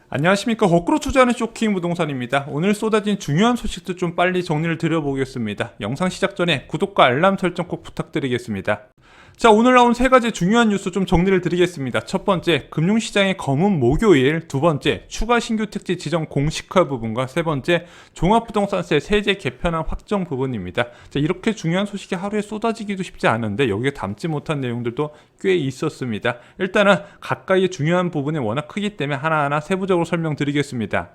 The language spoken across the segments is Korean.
안녕하십니까. 거꾸로 투자하는 쇼킹 부동산입니다. 오늘 쏟아진 중요한 소식도 좀 빨리 정리를 드려보겠습니다. 영상 시작 전에 구독과 알람 설정 꼭 부탁드리겠습니다. 자, 오늘 나온 세 가지 중요한 뉴스 좀 정리를 드리겠습니다. 첫 번째, 금융시장의 검은 목요일. 두 번째, 추가 신규 택지 지정 공식화 부분과 세 번째, 종합부동산세 세제 개편안 확정 부분입니다. 자, 이렇게 중요한 소식이 하루에 쏟아지기도 쉽지 않은데 여기에 담지 못한 내용들도 꽤 있었습니다. 일단은 가까이 중요한 부분이 워낙 크기 때문에 하나하나 세부적으로 설명드리겠습니다.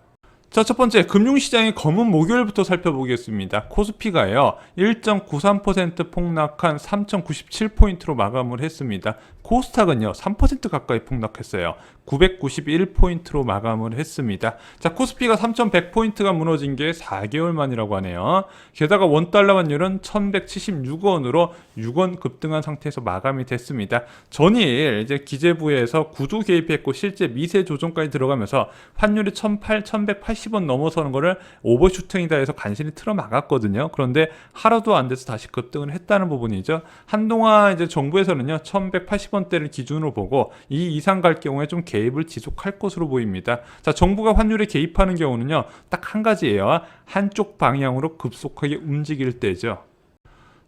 자, 첫 번째, 금융시장의 검은 목요일부터 살펴보겠습니다. 코스피가요, 1.93% 폭락한 3,097포인트로 마감을 했습니다. 코스닥은요, 3% 가까이 폭락했어요. 991포인트로 마감을 했습니다. 자, 코스피가 3,100포인트가 무너진 게 4개월 만이라고 하네요. 게다가 원달러 환율은 1,176원으로 6원 급등한 상태에서 마감이 됐습니다. 전일 이제 기재부에서 구조 개입했고 실제 미세 조정까지 들어가면서 환율이 1,180원 넘어서는 거를 오버슈팅이다 해서 간신히 틀어 막았거든요. 그런데 하루도 안 돼서 다시 급등을 했다는 부분이죠. 한동안 이제 정부에서는요, 1,180원대를 기준으로 보고 이 이상 갈 경우에 좀 개입을 지속할 것으로 보입니다. 자, 정부가 환율에 개입하는 경우는요, 딱 한 가지예요. 한쪽 방향으로 급속하게 움직일 때죠.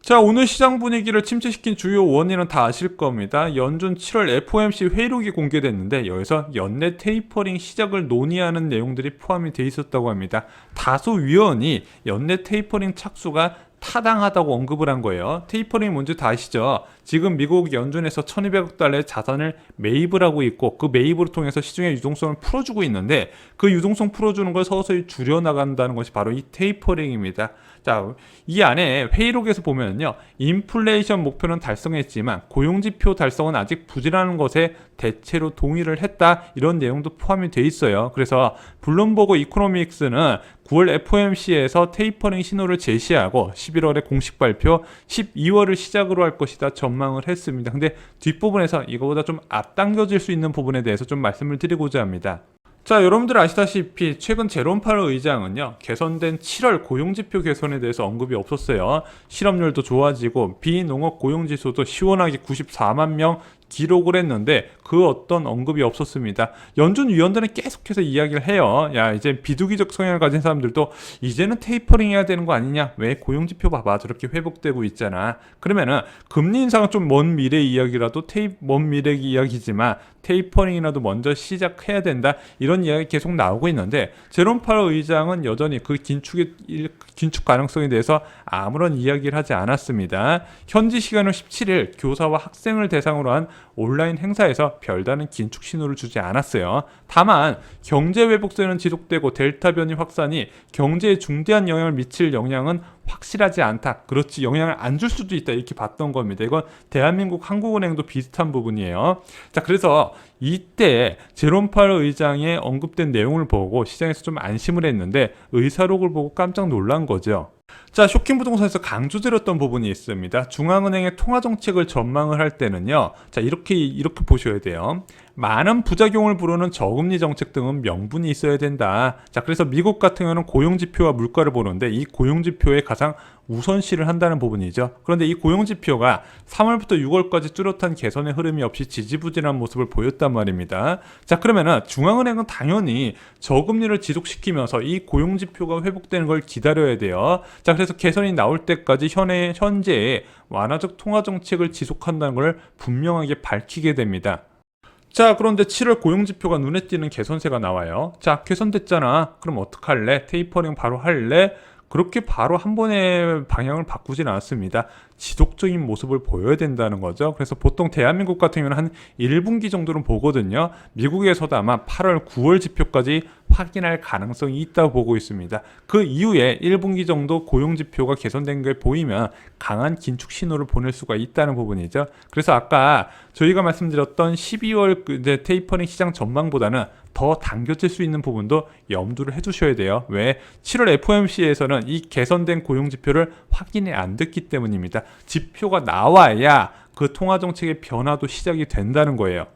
자, 오늘 시장 분위기를 침체시킨 주요 원인은 다 아실 겁니다. 연준 7월 FOMC 회의록이 공개됐는데 여기서 연내 테이퍼링 시작을 논의하는 내용들이 포함이 돼 있었다고 합니다. 다수 위원이 연내 테이퍼링 착수가 타당하다고 언급을 한 거예요. 테이퍼링이 뭔지 다 아시죠? 지금 미국 연준에서 1,200억 달러의 자산을 매입을 하고 있고 그 매입으로 통해서 시중의 유동성을 풀어주고 있는데 그 유동성 풀어주는 걸 서서히 줄여나간다는 것이 바로 이 테이퍼링입니다. 자, 이 안에 회의록에서 보면요, 인플레이션 목표는 달성했지만 고용지표 달성은 아직 부진하는 것에 대체로 동의를 했다, 이런 내용도 포함이 돼 있어요. 그래서 블룸버그 이코노믹스는 9월 FOMC에서 테이퍼링 신호를 제시하고 11월에 공식 발표, 12월을 시작으로 할 것이다 전망을 했습니다. 근데 뒷부분에서 이거보다 좀 앞당겨질 수 있는 부분에 대해서 좀 말씀을 드리고자 합니다. 자, 여러분들 아시다시피 최근 제롬 파월 의장은요, 개선된 7월 고용지표 개선에 대해서 언급이 없었어요. 실업률도 좋아지고 비농업 고용지수도 시원하게 94만 명 기록을 했는데 그 어떤 언급이 없었습니다. 연준 위원들은 계속해서 이야기를 해요. 야, 이제 비두기적 성향을 가진 사람들도 이제는 테이퍼링 해야 되는 거 아니냐? 왜 고용지표 봐봐, 저렇게 회복되고 있잖아. 그러면은 금리 인상은 좀 먼 미래 이야기라도 먼 미래 이야기지만 테이퍼링이라도 먼저 시작해야 된다, 이런 이야기 계속 나오고 있는데 제롬 파월 의장은 여전히 그 긴축 가능성에 대해서 아무런 이야기를 하지 않았습니다. 현지 시간으로 17일 교사와 학생을 대상으로 한 온라인 행사에서 별다른 긴축 신호를 주지 않았어요. 다만 경제 회복세는 지속되고 델타 변이 확산이 경제에 중대한 영향을 미칠 영향은 확실하지 않다. 그렇지, 영향을 안 줄 수도 있다, 이렇게 봤던 겁니다. 이건 대한민국 한국은행도 비슷한 부분이에요. 자, 그래서 이때 제롬 파월 의장의 언급된 내용을 보고 시장에서 좀 안심을 했는데 의사록을 보고 깜짝 놀란 거죠. 자, 쇼킹 부동산에서 강조드렸던 부분이 있습니다. 중앙은행의 통화정책을 전망을 할 때는요, 자, 이렇게 보셔야 돼요. 많은 부작용을 부르는 저금리 정책 등은 명분이 있어야 된다. 자, 그래서 미국 같은 경우는 고용지표와 물가를 보는데 이 고용지표에 가장 우선시를 한다는 부분이죠. 그런데 이 고용지표가 3월부터 6월까지 뚜렷한 개선의 흐름이 없이 지지부진한 모습을 보였단 말입니다. 자, 그러면은 중앙은행은 당연히 저금리를 지속시키면서 이 고용지표가 회복되는 걸 기다려야 돼요. 자, 그래서 개선이 나올 때까지 현재의 완화적 통화정책을 지속한다는 걸 분명하게 밝히게 됩니다. 자, 그런데 7월 고용지표가 눈에 띄는 개선세가 나와요. 자, 개선됐잖아. 그럼 어떡할래? 테이퍼링 바로 할래? 그렇게 바로 한 번에 방향을 바꾸진 않았습니다. 지속적인 모습을 보여야 된다는 거죠. 그래서 보통 대한민국 같은 경우는 한 1분기 정도는 보거든요. 미국에서도 아마 8월, 9월 지표까지 확인할 가능성이 있다고 보고 있습니다. 그 이후에 1분기 정도 고용지표가 개선된 게 보이면 강한 긴축 신호를 보낼 수가 있다는 부분이죠. 그래서 아까 저희가 말씀드렸던 12월 테이퍼링 시장 전망보다는 더 당겨질 수 있는 부분도 염두를 해두셔야 돼요. 왜? 7월 FOMC에서는 이 개선된 고용지표를 확인이 안 됐기 때문입니다. 지표가 나와야 그 통화정책의 변화도 시작이 된다는 거예요.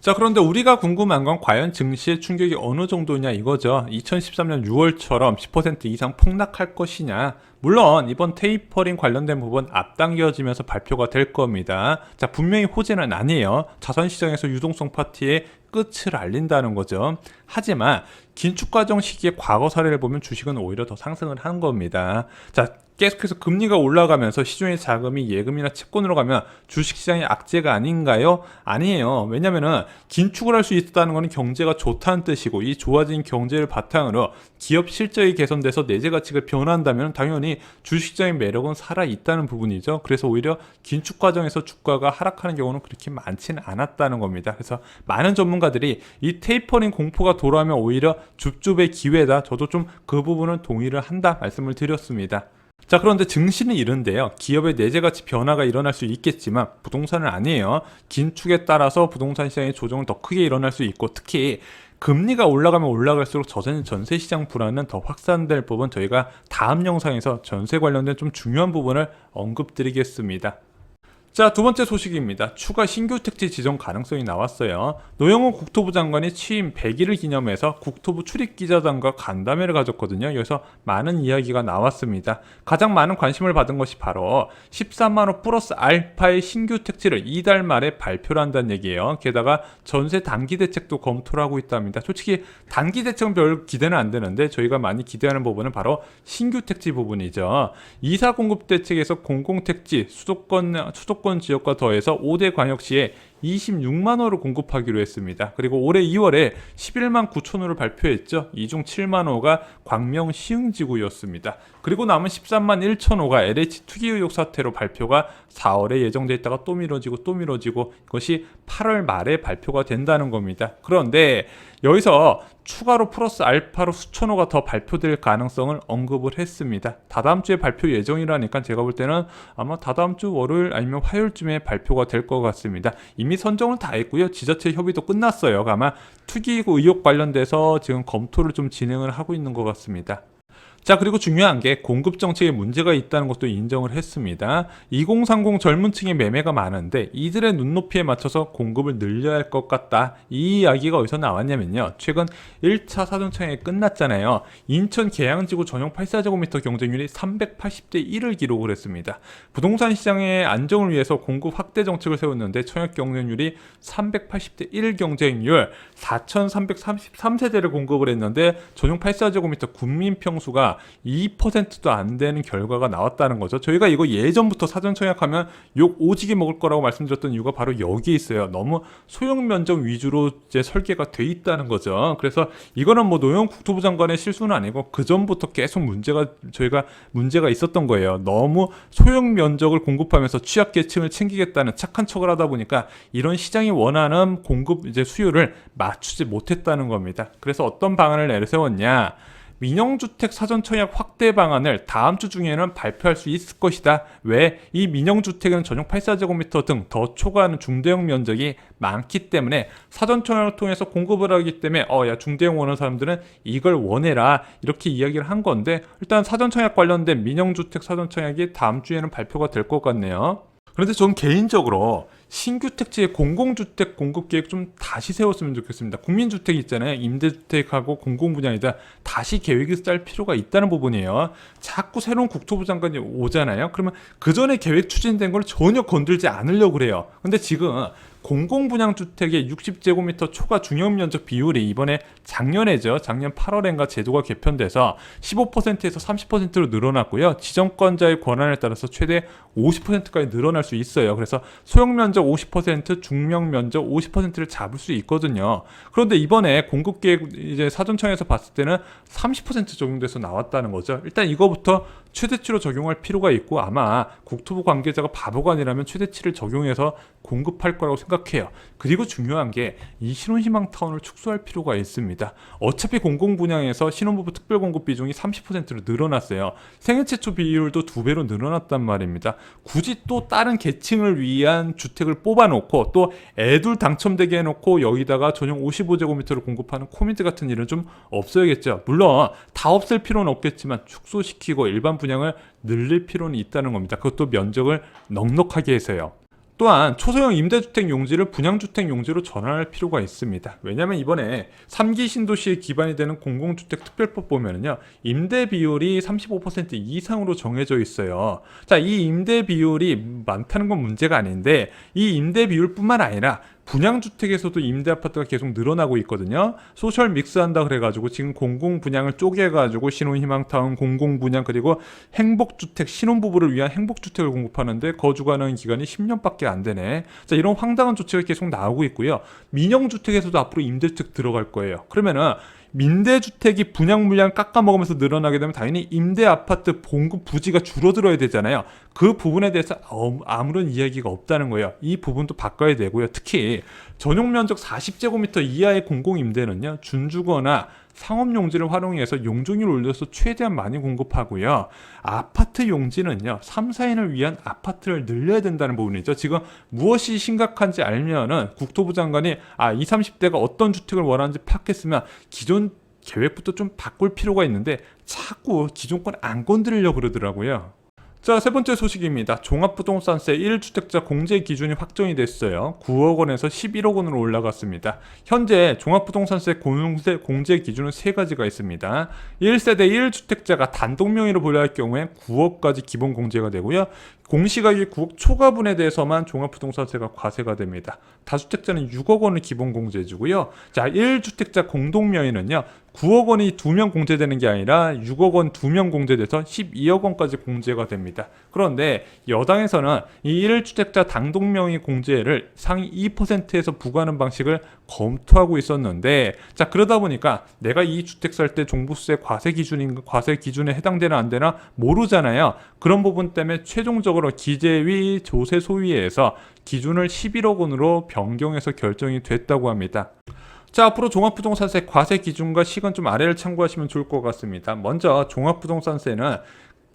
자, 그런데 우리가 궁금한 건 과연 증시의 충격이 어느 정도냐 이거죠. 2013년 6월처럼 10% 이상 폭락할 것이냐. 물론 이번 테이퍼링 관련된 부분 앞당겨지면서 발표가 될 겁니다. 자, 분명히 호재는 아니에요. 자산시장에서 유동성 파티의 끝을 알린다는 거죠. 하지만 긴축 과정 시기에 과거 사례를 보면 주식은 오히려 더 상승을 한 겁니다. 자, 계속해서 금리가 올라가면서 시중의 자금이 예금이나 채권으로 가면 주식시장이 악재가 아닌가요? 아니에요. 왜냐면은 긴축을 할 수 있다는 것은 경제가 좋다는 뜻이고, 이 좋아진 경제를 바탕으로 기업 실적이 개선돼서 내재 가치가 변한다면 당연히 주식시장의 매력은 살아있다는 부분이죠. 그래서 오히려 긴축 과정에서 주가가 하락하는 경우는 그렇게 많지는 않았다는 겁니다. 그래서 많은 전문가들이 이 테이퍼링 공포가 돌아오면 오히려 줍줍의 기회다. 저도 좀 그 부분은 동의를 한다 말씀을 드렸습니다. 자, 그런데 증시는 이런데요. 기업의 내재가치 변화가 일어날 수 있겠지만 부동산은 아니에요. 긴축에 따라서 부동산 시장의 조정은 더 크게 일어날 수 있고, 특히 금리가 올라가면 올라갈수록 전세시장 불안은 더 확산될 부분, 저희가 다음 영상에서 전세 관련된 좀 중요한 부분을 언급드리겠습니다. 자, 두 번째 소식입니다. 추가 신규 택지 지정 가능성이 나왔어요. 노영호 국토부 장관이 취임 100일을 기념해서 국토부 출입기자단과 간담회를 가졌거든요. 여기서 많은 이야기가 나왔습니다. 가장 많은 관심을 받은 것이 바로 13만원 플러스 알파의 신규 택지를 이달 말에 발표를 한다는 얘기예요. 게다가 전세 단기 대책도 검토를 하고 있답니다. 솔직히 단기 대책은 별 기대는 안 되는데 저희가 많이 기대하는 부분은 바로 신규 택지 부분이죠. 이사 공급 대책에서 공공택지 수도권 지역과 더해서 5대 광역시에 26만 호를 공급하기로 했습니다. 그리고 올해 2월에 11만 9천 호를 발표했죠. 이 중 7만 호가 광명 시흥지구였습니다. 그리고 남은 13만 1천 호가 LH 투기 의혹 사태로 발표가 4월에 예정돼 있다가 또 미뤄지고 이것이 8월 말에 발표가 된다는 겁니다. 그런데 여기서 추가로 플러스 알파로 수천 호가 더 발표될 가능성을 언급을 했습니다. 다다음 주에 발표 예정이라니까 제가 볼 때는 아마 다다음 주 월요일 아니면 화요일쯤에 발표가 될 것 같습니다. 이미 선정을 다 했고요. 지자체 협의도 끝났어요. 아마 투기 의혹 관련돼서 지금 검토를 좀 진행을 하고 있는 것 같습니다. 자, 그리고 중요한 게 공급 정책에 문제가 있다는 것도 인정을 했습니다. 2030 젊은 층의 매매가 많은데 이들의 눈높이에 맞춰서 공급을 늘려야 할 것 같다. 이 이야기가 어디서 나왔냐면요. 최근 1차 사전청약이 끝났잖아요. 인천 계양지구 전용 84제곱미터 경쟁률이 380대 1을 기록을 했습니다. 부동산 시장의 안정을 위해서 공급 확대 정책을 세웠는데 청약 경쟁률이 380대 1 경쟁률 4,333세대를 공급을 했는데 전용 84제곱미터 군민 평수가 2%도 안 되는 결과가 나왔다는 거죠. 저희가 이거 예전부터 사전 청약하면 욕 오지게 먹을 거라고 말씀드렸던 이유가 바로 여기에 있어요. 너무 소형 면적 위주로 이제 설계가 돼 있다는 거죠. 그래서 이거는 뭐 노영 국토부 장관의 실수는 아니고 그 전부터 계속 저희가 문제가 있었던 거예요. 너무 소형 면적을 공급하면서 취약계층을 챙기겠다는 착한 척을 하다 보니까 이런 시장이 원하는 공급 이제 수요를 맞추지 못했다는 겁니다. 그래서 어떤 방안을 내세웠냐? 민영주택 사전청약 확대 방안을 다음 주 중에는 발표할 수 있을 것이다. 왜? 이 민영주택은 전용 84제곱미터 등 더 초과하는 중대형 면적이 많기 때문에 사전청약을 통해서 공급을 하기 때문에 야, 중대형 원하는 사람들은 이걸 원해라. 이렇게 이야기를 한 건데 일단 사전청약 관련된 민영주택 사전청약이 다음 주에는 발표가 될 것 같네요. 그런데 전 개인적으로 신규 택지의 공공주택 공급 계획 좀 다시 세웠으면 좋겠습니다. 국민주택 있잖아요. 임대주택하고 공공분양이다. 다시 계획을 짤 필요가 있다는 부분이에요. 자꾸 새로운 국토부 장관이 오잖아요. 그러면 그 전에 계획 추진된 걸 전혀 건들지 않으려고 그래요. 근데 지금 공공분양주택의 60제곱미터 초과 중형 면적 비율이 이번에 작년 8월엔가 제도가 개편돼서 15%에서 30%로 늘어났고요. 지정권자의 권한에 따라서 최대 50%까지 늘어날 수 있어요. 그래서 소형 면적 50%, 중형 면적 50%를 잡을 수 있거든요. 그런데 이번에 공급계획 이제 사전청에서 봤을 때는 30% 적용돼서 나왔다는 거죠. 일단 이거부터 최대치로 적용할 필요가 있고 아마 국토부 관계자가 바보가 아니라면 최대치를 적용해서 공급할 거라고 생각해요. 그리고 중요한 게 이 신혼희망타운을 축소할 필요가 있습니다. 어차피 공공분양에서 신혼부부 특별공급 비중이 30%로 늘어났어요. 생애 최초 비율도 2배로 늘어났단 말입니다. 굳이 또 다른 계층을 위한 주택을 뽑아놓고 또 애둘 당첨되게 해놓고 여기다가 전용 55제곱미터를 공급하는 코미디 같은 일은 좀 없어야겠죠. 물론 다 없을 필요는 없겠지만 축소시키고 일반 분양을 늘릴 필요는 있다는 겁니다. 그것도 면적을 넉넉하게 해서요. 또한 초소형 임대주택 용지를 분양주택 용지로 전환할 필요가 있습니다. 왜냐하면 이번에 3기 신도시에 기반이 되는 공공주택 특별법 보면은요, 임대 비율이 35% 이상으로 정해져 있어요. 자, 이 임대 비율이 많다는 건 문제가 아닌데, 이 임대 비율뿐만 아니라 분양주택에서도 임대 아파트가 계속 늘어나고 있거든요. 소셜 믹스한다 그래가지고 지금 공공 분양을 쪼개가지고 신혼희망타운 공공 분양, 그리고 행복주택, 신혼부부를 위한 행복주택을 공급하는데 거주 가능 기간이 10년밖에 안 되네. 자, 이런 황당한 조치가 계속 나오고 있고요. 민영주택에서도 앞으로 임대주택 들어갈 거예요. 그러면은 임대주택이 분양 물량 깎아먹으면서 늘어나게 되면 당연히 임대 아파트 공급 부지가 줄어들어야 되잖아요. 그 부분에 대해서 아무런 이야기가 없다는 거예요. 이 부분도 바꿔야 되고요. 특히 전용 면적 40제곱미터 이하의 공공임대는요, 준주거나 상업용지를 활용해서 용적률을 올려서 최대한 많이 공급하고요. 아파트 용지는요, 3, 4인을 위한 아파트를 늘려야 된다는 부분이죠. 지금 무엇이 심각한지 알면은 국토부 장관이 20, 30대가 어떤 주택을 원하는지 파악했으면 기존 계획부터 좀 바꿀 필요가 있는데 자꾸 기존 건 안 건드리려고 그러더라고요. 자, 세 번째 소식입니다. 종합부동산세 1주택자 공제 기준이 확정이 됐어요. 9억 원에서 11억 원으로 올라갔습니다. 현재 종합부동산세 공제 기준은 세 가지가 있습니다. 1세대 1주택자가 단독 명의로 보유할 경우에 9억까지 기본 공제가 되고요. 공시가격이 9억 초과분에 대해서만 종합부동산세가 과세가 됩니다. 다주택자는 6억 원을 기본 공제해주고요. 자, 1주택자 공동명의는요, 9억 원이 2명 공제되는 게 아니라 6억 원 2명 공제돼서 12억 원까지 공제가 됩니다. 그런데 여당에서는 이 1주택자 단독명의 공제를 상위 2%에서 부과하는 방식을 검토하고 있었는데, 자, 그러다 보니까 내가 이 주택 살 때 종부세 과세 기준에 해당되나 안 되나 모르잖아요. 그런 부분 때문에 최종적으로 기재위 조세소위에서 기준을 11억 원으로 변경해서 결정이 됐다고 합니다. 자, 앞으로 종합부동산세 과세 기준과 시간 좀 아래를 참고하시면 좋을 것 같습니다. 먼저 종합부동산세는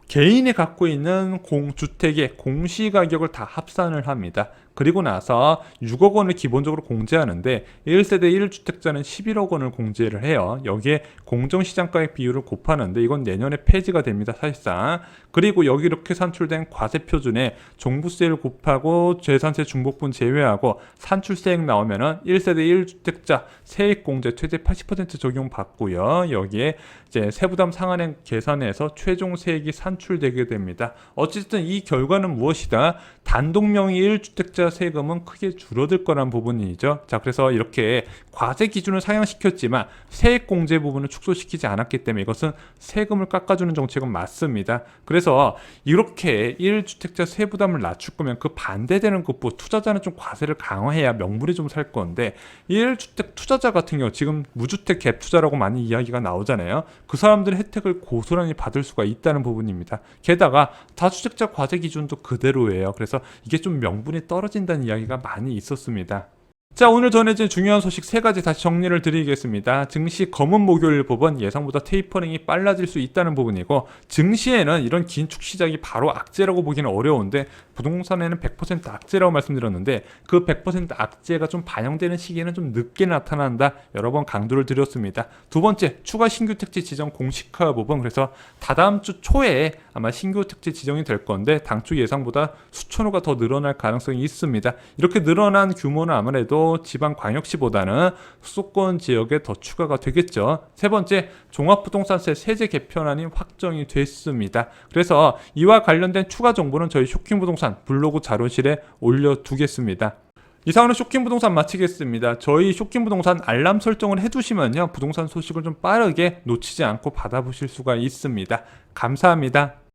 개인이 갖고 있는 주택의 공시가격을 다 합산을 합니다. 그리고 나서 6억 원을 기본적으로 공제하는데 1세대 1주택자는 11억 원을 공제를 해요. 여기에 공정시장가액 비율을 곱하는데 이건 내년에 폐지가 됩니다, 사실상. 그리고 여기 이렇게 산출된 과세 표준에 종부세를 곱하고 재산세 중복분 제외하고 산출세액 나오면은 1세대 1주택자 세액 공제 최대 80% 적용받고요. 여기에 이제 세부담 상한액 계산해서 최종 세액이 산출되게 됩니다. 어쨌든 이 결과는 무엇이다? 단독명의 1주택자 세금은 크게 줄어들 거란 부분이죠. 자, 그래서 이렇게 과세 기준을 상향시켰지만 세액 공제 부분을 축소시키지 않았기 때문에 이것은 세금을 깎아주는 정책은 맞습니다. 그래서 이렇게 1주택자 세부담을 낮출 거면 그 반대되는 것부 투자자는 좀 과세를 강화해야 명분이 좀 살 건데, 1주택 투자자 같은 경우 지금 무주택 갭 투자라고 많이 이야기가 나오잖아요. 그 사람들의 혜택을 고스란히 받을 수가 있다는 부분입니다. 게다가 다주택자 과세 기준도 그대로예요. 그래서 이게 좀 명분이 떨어진다는 이야기가 많이 있었습니다. 자, 오늘 전해진 중요한 소식 세 가지 다시 정리를 드리겠습니다. 증시 검은 목요일 부분, 예상보다 테이퍼링이 빨라질 수 있다는 부분이고, 증시에는 이런 긴축 시작이 바로 악재라고 보기는 어려운데 부동산에는 100% 악재라고 말씀드렸는데 그 100% 악재가 좀 반영되는 시기에는 좀 늦게 나타난다, 여러 번 강조를 드렸습니다. 두 번째, 추가 신규 택지 지정 공식화 부분, 그래서 다다음 주 초에 아마 신규 택지 지정이 될 건데 당초 예상보다 수천 호가 더 늘어날 가능성이 있습니다. 이렇게 늘어난 규모는 아무래도 지방광역시보다는 수도권 지역에 더 추가가 되겠죠. 세 번째, 종합부동산세 세제 개편안이 확정이 됐습니다. 그래서 이와 관련된 추가 정보는 저희 쇼킹부동산 블로그 자료실에 올려두겠습니다. 이상으로 쇼킹부동산 마치겠습니다. 저희 쇼킹부동산 알람 설정을 해두시면요, 부동산 소식을 좀 빠르게 놓치지 않고 받아보실 수가 있습니다. 감사합니다.